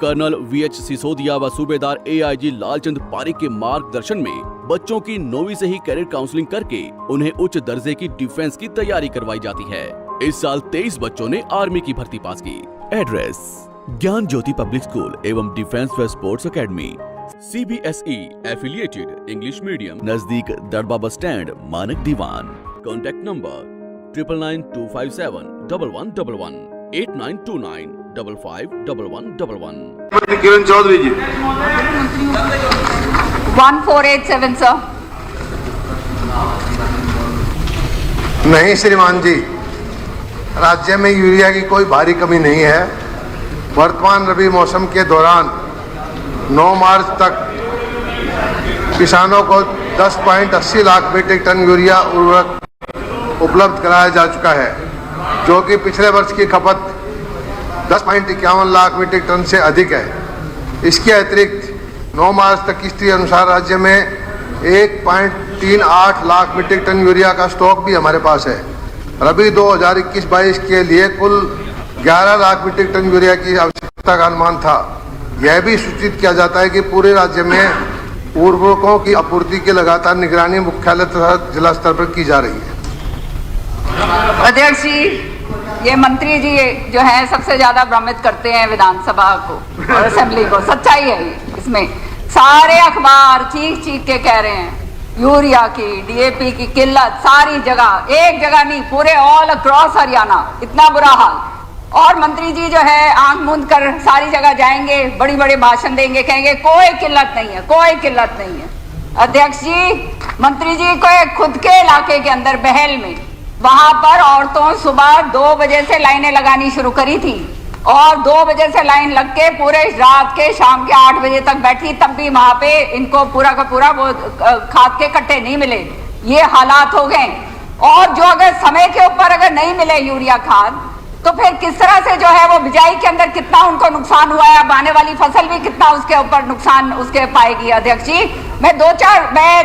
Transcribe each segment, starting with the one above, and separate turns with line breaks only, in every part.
Colonel VH Sisodia व सूबेदार AIG Lalchand Pareek के मार्गदर्शन में बच्चों की 9वीं से ही कैरियर काउंसलिंग करके उन्हें उच्च दर्जे की डिफेंस की तैयारी करवाई जाती है। इस साल 23 बच्चों ने आर्मी की भर्ती पास की। Address Gyan Jyoti public school एवं डिफेंस व sports academy, CBSE affiliated English medium, नजदीक Darba bus stand, Manak Diwan. Contact number 9992571111 8929551111।
Kiran Chaudhary ji
1487 sir.
नहीं श्रीमान जी, राज्य में यूरिया की कोई भारी कमी नहीं है। वर्तमान रबी मौसम के दौरान 9 मार्च तक किसानों को 10.80 लाख मीट्रिक टन यूरिया उर्वरक उपलब्ध कराया जा चुका है, जो कि पिछले वर्ष की खपत 10.51 लाख मीट्रिक टन से अधिक है। इसके अतिरिक्त 9 मार्च तक की स्थिति अनुसार राज्य में 1.38 लाख मीट्रिक टन यूरिया का स्टॉक भी हमारे पास है। रबी 2021-22 के लिए कुल 11 लाख मीट्रिक टन यूरिया की आवश्यकता का अनुमान था। यह भी सूचित किया जाता है कि पूरे राज्य में उर्वरकों की आपूर्ति की लगातार निगरानी मुख्यालय तथा जिला स्तर पर की जा रही है।
अध्यक्ष जी, ये मंत्री जी जो है सबसे ज्यादा भ्रमित करते हैं विधानसभा को और असेंबली को। सच्चाई है ये। इसमें सारे अखबार चीख चीख के कह रहे हैं यूरिया की, DAP की किल्लत सारी जगह, एक जगह नहीं, पूरे ऑल अक्रॉस हरियाणा इतना बुरा हाल। और मंत्री जी जो है आंख मूंद कर सारी जगह जाएंगे, बड़ी बड़े भाषण देंगे, कहेंगे कोई किल्लत नहीं है, कोई किल्लत नहीं है। अध्यक्ष जी, मंत्री जी को खुद के इलाके के अंदर बहल में, वहां पर औरतों सुबह 2 बजे से लाइनें लगानी शुरू करी थी और 2 बजे से लाइन लग के पूरे रात के शाम के 8 बजे तक बैठी, तब भी वहां पे इनको पूरा का पूरा वो खाद के कट्टे नहीं मिले। ये हालात हो गए। और जो अगर समय के ऊपर अगर नहीं मिले यूरिया खाद, तो फिर किस तरह से जो है वो बिजाई के अंदर कितना उनको नुकसान हुआ है, अब आने वाली फसल भी कितना उसके ऊपर नुकसान उसके पाएगी। अध्यक्ष जी, मैं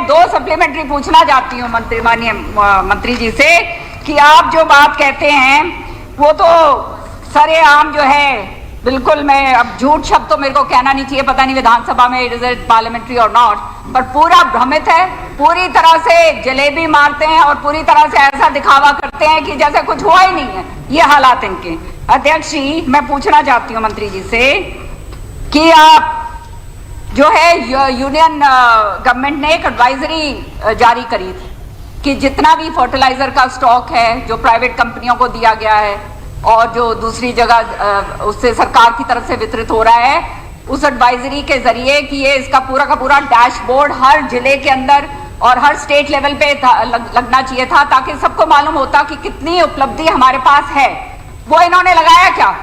2 सप्लीमेंट्री पूछना चाहती हूँ माननीय मंत्री जी से कि आप जो बात कहते हैं वो तो सरेआम जो है बिल्कुल, मैं अब झूठ शब्द तो मेरे को कहना नहीं चाहिए, पता नहीं विधानसभा में इज इट पार्लियामेंट्री और नॉट, पर पूरा भ्रमित है, पूरी तरह से जलेबी मारते हैं और पूरी तरह से ऐसा दिखावा करते हैं कि जैसे कुछ हुआ ही नहीं है। ये हालात इनके। अध्यक्ष जी, मैं पूछना चाहती हूँ मंत्री जी से कि आप जो है यूनियन गवर्नमेंट ने एक एडवाइजरी जारी करी थी कि जितना भी फर्टिलाइजर का स्टॉक है जो प्राइवेट कंपनियों को दिया गया है और जो दूसरी जगह उससे सरकार की तरफ से वितरित हो रहा है, उस एडवाइजरी के जरिए कि ये इसका पूरा का पूरा डैशबोर्ड हर जिले के अंदर और हर स्टेट लेवल पे लगना चाहिए था, ताकि सबको मालूम होता कि कितनी उपलब्धि हमारे पास है। वो इन्होंने लगाया क्या?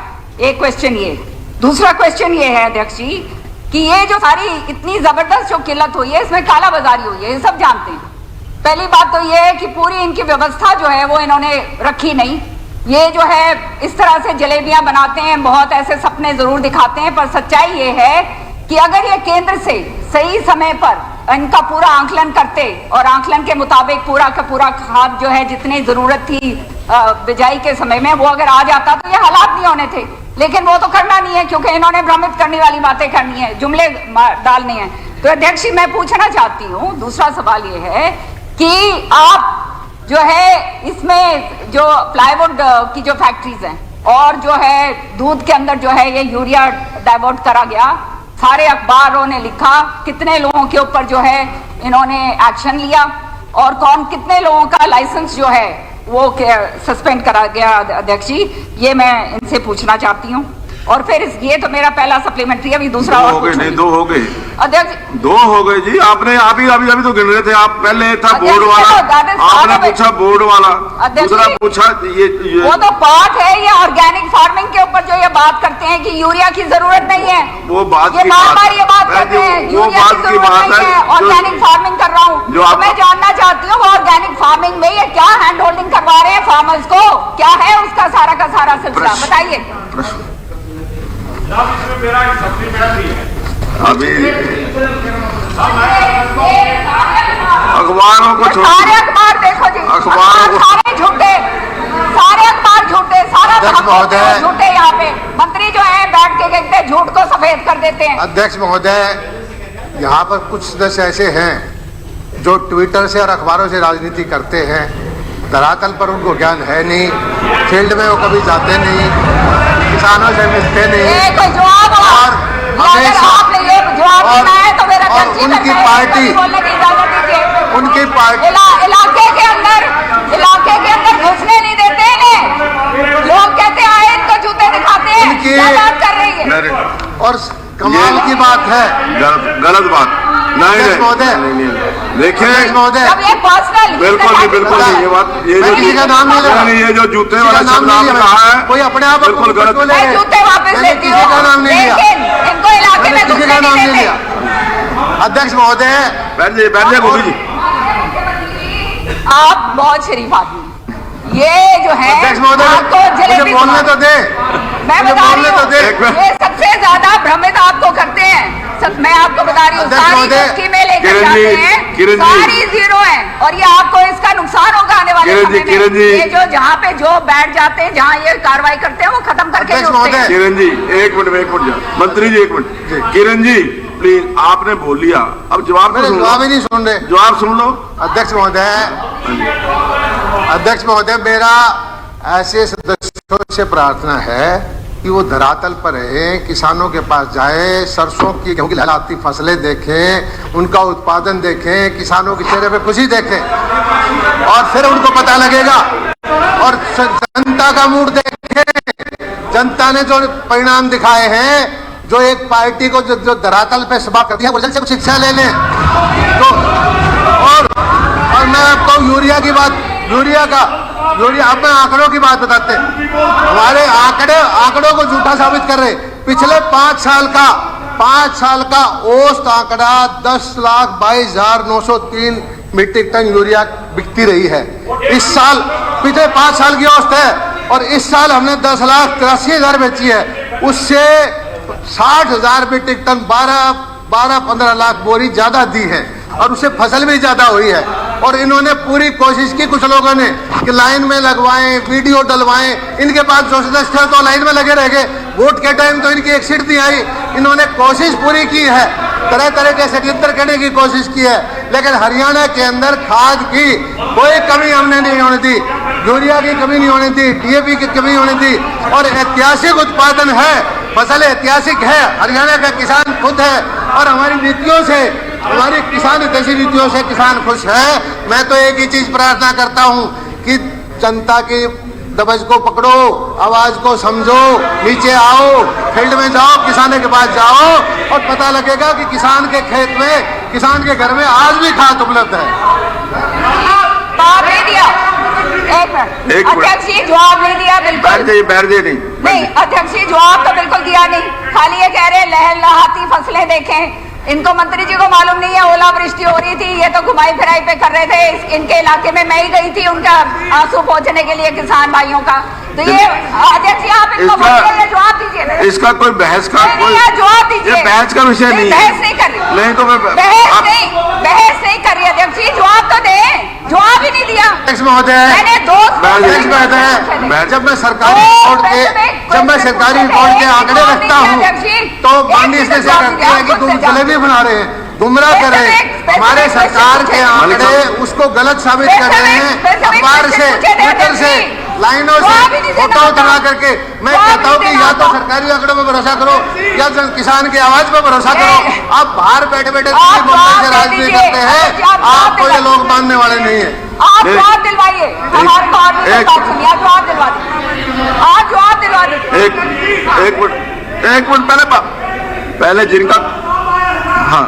एक क्वेश्चन ये। दूसरा क्वेश्चन ये है अध्यक्ष जी कि ये जो सारी इतनी जबरदस्त जो किल्लत हुई है, इसमें कालाबाजारी हुई है, ये सब जानते हैं। पहली बात तो ये है कि पूरी इनकी व्यवस्था जो है वो इन्होंने रखी नहीं। ये जो है इस तरह से जलेबियां बनाते हैं, बहुत ऐसे सपने जरूर दिखाते हैं, पर सच्चाई ये है कि अगर ये केंद्र से सही समय पर इनका पूरा आंकलन करते और आंकलन के मुताबिक पूरा का पूरा खाद जो है जितनी जरूरत थी बिजाई के समय में वो अगर आ जाता तो ये हालात नहीं होने थे। लेकिन वो तो करना नहीं है, क्योंकि इन्होंने भ्रमित करने वाली बातें करनी है, जुमले डालने हैं। तो अध्यक्ष जी, मैं पूछना चाहती हूँ, दूसरा सवाल ये है कि आप जो है इसमें जो प्लाईवुड की जो फैक्ट्रीज हैं और जो है दूध के अंदर जो है ये यूरिया डाइवर्ट करा गया, सारे अखबारों ने लिखा, कितने लोगों के ऊपर जो है इन्होंने एक्शन लिया और कौन कितने लोगों का लाइसेंस जो है वो सस्पेंड करा गया। अध्यक्ष जी, ये मैं इनसे पूछना चाहती हूँ। और फिर ये तो मेरा पहला सप्लीमेंट्री, अभी दूसरा और
हो गए, नहीं 2 हो गए
अध्यक्ष,
2 हो गए जी। आपने अभी तो गिन रहे थे आप, पहले था बोर्ड वाला, आपने पूछा बोर्ड वाला, दूसरा पूछा ये
वो तो बात है ये ऑर्गेनिक फार्मिंग के ऊपर जो ये बात करते हैं कि यूरिया की जरूरत नहीं है,
वो बात
ये बार-बार ये बात करते हैं यूरिया की जरूरत नहीं है, ऑर्गेनिक फार्मिंग कर रहा हूँ। तो मैं जानना चाहती हूँ ऑर्गेनिक फार्मिंग में ये क्या हैंड होल्डिंग करवा रहे हैं फार्मर्स को, क्या है उसका सारा का सारा सिलसिला, बताइए।
अभी अखबारों को
सारे अखबार देखो जी,
अखबारों को
सारे झूठे, सारे अखबार झूठे, सारा
अध्यक्ष महोदय,
झूठे। यहाँ पे मंत्री जो है बैठ के कहते हैं, झूठ को सफेद कर देते हैं।
अध्यक्ष महोदय, यहाँ पर कुछ सदस्य ऐसे हैं जो ट्विटर से और अखबारों से राजनीति करते हैं। धरातल पर उनको ज्ञान है नहीं, फील्ड में वो कभी जाते नहीं, किसानों से मिलते नहीं।
कोई जवाब
और हमेशा
आपने ये जवाब देना है तो मेरा
और उनकी पार्टी
बोलने की इजाजत दीजिए।
उनकी पार्टी
इलाके के अंदर घुसने नहीं देते इन्हें। लोग कहते हैं आए इनको जूते दिखाते हैं,
उनकी-
क्या बात कर रही है?
और कमाल की बात है,
गलत बात
अध्यक्ष महोदय,
देखिए
अध्यक्ष महोदय,
जब ये पर्सनल
बिल्कुल नहीं, बिल्कुल नहीं, ये बात
मैं किसी का नाम नहीं ले रहा।
ये जो जूते वाला
किसी का नाम
शब्द
नहीं
आपने
लिया
कहा है,
मैंने। कोई अपने आप
बिल्कुल गलत।
को ले
मैं
रहे।
जूते वापस
मैंने
लेती
किसी का नाम
हूँ,
नहीं लिया,
लेकिन इनको इलाके
मैंने
में
किसी
घुसने
का नाम
नहीं
नहीं लिया।
देते।
अध्यक्ष महोदय,
बैठ जाइए गोभी जी।
आप बहुत शरीफ आदमी, ये जो है
अध्यक्ष महोदय,
आपको
मुझे
जलेबी
बोलने तो दे,
मैं
मुझे
बता रही
बोलने तो दे।
हूँ, ये सबसे ज्यादा भ्रमित आपको करते हैं। मैं आपको बता रही हूँ,
अध्यक्ष
सारी
महोदय,
स्कीमें लेकर
किरण
जाते
जी,
हैं,
किरण जी।
सारी जीरो है, और ये आपको इसका नुकसान होगा आने वाले
किरण जी,
समय
किरण
में।
जी।
ये जो जहाँ पे जो बैठ जाते हैं, जहाँ ये कार्रवाई करते हैं, वो खत्म करके
अध्यक्ष
लौटते हैं।
महोदय,
किरण जी एक मिनट मंत्री जी एक मिनट। किरण जी प्लीज, आपने बोल लिया, अब जवाब तो
मेरे
सुन लो।
जवाब ही नहीं सुन रहे।
जवाब सुन लो।
अध्यक्ष महोदय, मेरा ऐसे सदस्यों से प्रार्थना है कि वो धरातल पर रहें, किसानों के पास जाएं, सरसों की गेहूं की लहलहाती फसलें देखें, उनका उत्पादन देखें, किसानों के चेहरे पे खुशी देखें, और फिर उनको पता लगेगा। और जनता का मूड देखें, जनता ने जो परिणाम दिखाए हैं, जो एक पार्टी को जो धरातल पे सभा कर दिया, वो जल्द से कुछ शिक्षा ले लें। तो और मैं आपको यूरिया अब मैं आंकड़ों की बात बताते हैं। हमारे आंकड़ों को झूठा साबित कर रहे। पिछले 5 साल का औसत आंकड़ा 10,22,903 मीट्रिक टन यूरिया बिकती रही है। इस साल पिछले 5 साल की औसत है, और इस साल हमने 10,83,000 बेची है। उससे 60,000 मीट्रिक टन 12-15 लाख बोरी ज्यादा दी है, और उससे फसल भी ज्यादा हुई है। और इन्होंने पूरी कोशिश की, कुछ लोगों ने, कि लाइन में लगवाएं, वीडियो डलवाएं। इनके पास जो सदस्य थे तो लाइन में लगे रह गए, वोट के टाइम तो इनकी एक सीट नहीं आई। इन्होंने कोशिश पूरी की है, तरह तरह के षड्यंत्र करने की कोशिश की है, लेकिन हरियाणा के अंदर खाद की कोई कमी हमने नहीं होने दी, यूरिया की कमी नहीं होने दी, DAP की कमी होने दी। और ऐतिहासिक उत्पादन है, फसल ऐतिहासिक है, हरियाणा का किसान खुद है, और हमारी नीतियों से, हमारी किसान हितैषी नीतियों से किसान खुश है। मैं तो एक ही चीज प्रार्थना करता हूं कि जनता की दबज को पकड़ो, आवाज को समझो, नीचे आओ, फील्ड में जाओ, किसानों के पास जाओ, और पता लगेगा कि किसान के खेत में, किसान के घर में आज भी खाद उपलब्ध है।
जवाब नहीं दिया, एक मिनट अध्यक्ष जी, जवाब नहीं दिया बिल्कुल।
बैठ जाइए
नहीं अध्यक्ष जी, जवाब तो बिल्कुल दिया नहीं, खाली ये कह रहे लहलहाती फसलें देखें। इनको मंत्री जी को मालूम नहीं है ओलावृष्टि हो रही थी, ये तो घुमाई फिराई पे कर रहे थे। इनके इलाके में मैं ही गई थी उनका आंसू पहुंचने के लिए किसान भाइयों का। तो ये अध्यक्ष जी, आप इनको जवाब दीजिए।
इसका कोई बहस का कोई
जवाब दीजिए।
ये बहस का विषय नहीं है।
बहस नहीं कर रही,
नहीं तो मैं
बहस नहीं कर रही अध्यक्ष जी, जवाब तो दे, जवाब ही नहीं दिया।
अध्यक्ष महोदय,
मैंने
अध्यक्ष महोदय, जब मैं सरकारी रिकॉर्ड के आंकड़े रखता हूँ, तो माननीय इसमें से कहती है कि तुम जलेबी बना रहे हैं, गुमराह कर रहे हैं। हमारे सरकार के आंकड़े उसको गलत साबित कर रहे हैं, अखबार से, ट्विटर से, लाइनों से फोटो उठा करके। मैं कहता हूँ कि या तो सरकारी आंकड़ों पर भरोसा करो, या किसान की आवाज पर भरोसा करो। आप बाहर बैठे बैठे से राजनीति करते हैं, आपको ये लोग मानने वाले नहीं है।
आप जवाब दिलवाइए, हमारे बात सुनिए, आप जवाब दिलवा दीजिए, आप जवाब दिलवा दीजिए।
एक मिनट पहले जिनका, हाँ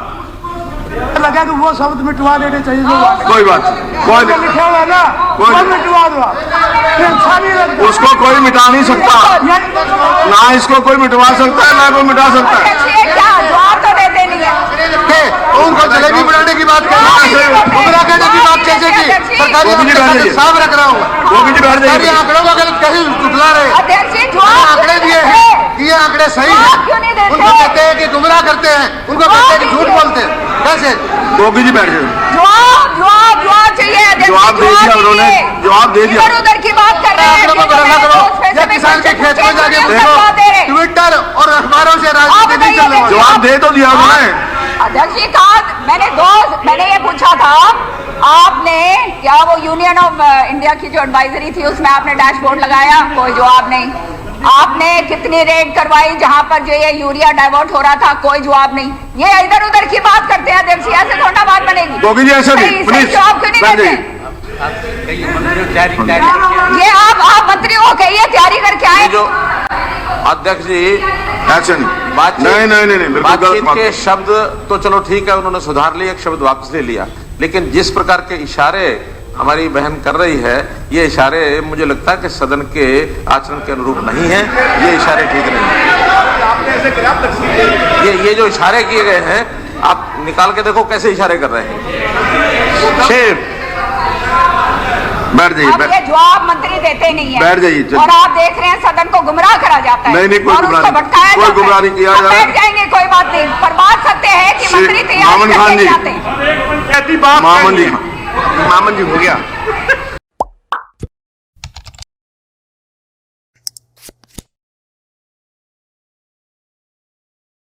लगा कि वो शब्द मिटवा देने चाहिए,
कोई बात कोई
लिखा हुआ ना, कोई मिटवा दो,
उसको कोई मिटा नहीं सकता, ना इसको कोई मिटवा सकता है, ना कोई मिटा सकता है।
क्या जवाब तो देते नहीं है।
उनको जलेबी बनाने की बात गुमराह करने की बात कैसे की? सरकारी साफ रख रहा हूँ, सरकारी आंकड़ों को गलत कहीं टुटला रहे।
अध्यक्ष जी,
आंकड़े दिए हैं, ये आंकड़े सही है, उनको कहते हैं कि गुमराह करते हैं, उनको कहते हैं कि झूठ बोलते हैं। कैसे?
गोगी जी बैठ गए।
जवाब चाहिए
जवाब दे दिया उन्होंने, जवाब दे दिया।
इधर उधर की बात कर रहे हैं।
ये किसान के खेत में जाके देखो, ट्विटर और अखबारों से राजनीति नहीं चल रही।
जवाब दे तो दिया उन्होंने।
अध्यक्ष जी कहा, मैंने ये पूछा था आपने क्या वो यूनियन ऑफ इंडिया की जो एडवाइजरी थी उसमें आपने डैशबोर्ड लगाया? कोई जवाब नहीं। आपने कितनी रेड करवाई जहां पर जो ये यूरिया डाइवर्ट हो रहा था? कोई जवाब नहीं। ये इधर उधर की बात करते हैं अध्यक्ष, ऐसे थोड़ा बात बनेगी।
गोविंद जी ऐसे नहीं, प्लीज
जवाब क्यों नहीं देते? ये आप मंत्रियों को कहिए तैयारी करके आए।
जो अध्यक्ष जी
एक्शन
बातचीत
नहीं,
बातचीत के शब्द तो चलो ठीक है, उन्होंने सुधार लिया, एक शब्द वापस ले लिया, लेकिन जिस प्रकार के इशारे हमारी बहन कर रही है, ये इशारे मुझे लगता है कि सदन के आचरण के अनुरूप नहीं है। ये इशारे ठीक नहीं है। ये जो इशारे किए गए हैं, आप निकाल के देखो कैसे इशारे कर रहे हैं।
शेर बैठ
अब ये जवाब मंत्री देते नहीं है।
बैठ जाइए।
और आप देख रहे हैं सदन को गुमराह करा जाता है।
नहीं, कोई
और उसको भटकाया
कोई गुमराह नहीं किया जा रहा।
बैठ जाएंगे, कोई बात नहीं, पर बात सकते हैं कि मंत्री तैयारी करके नहीं आते।
मामन जी हो गया।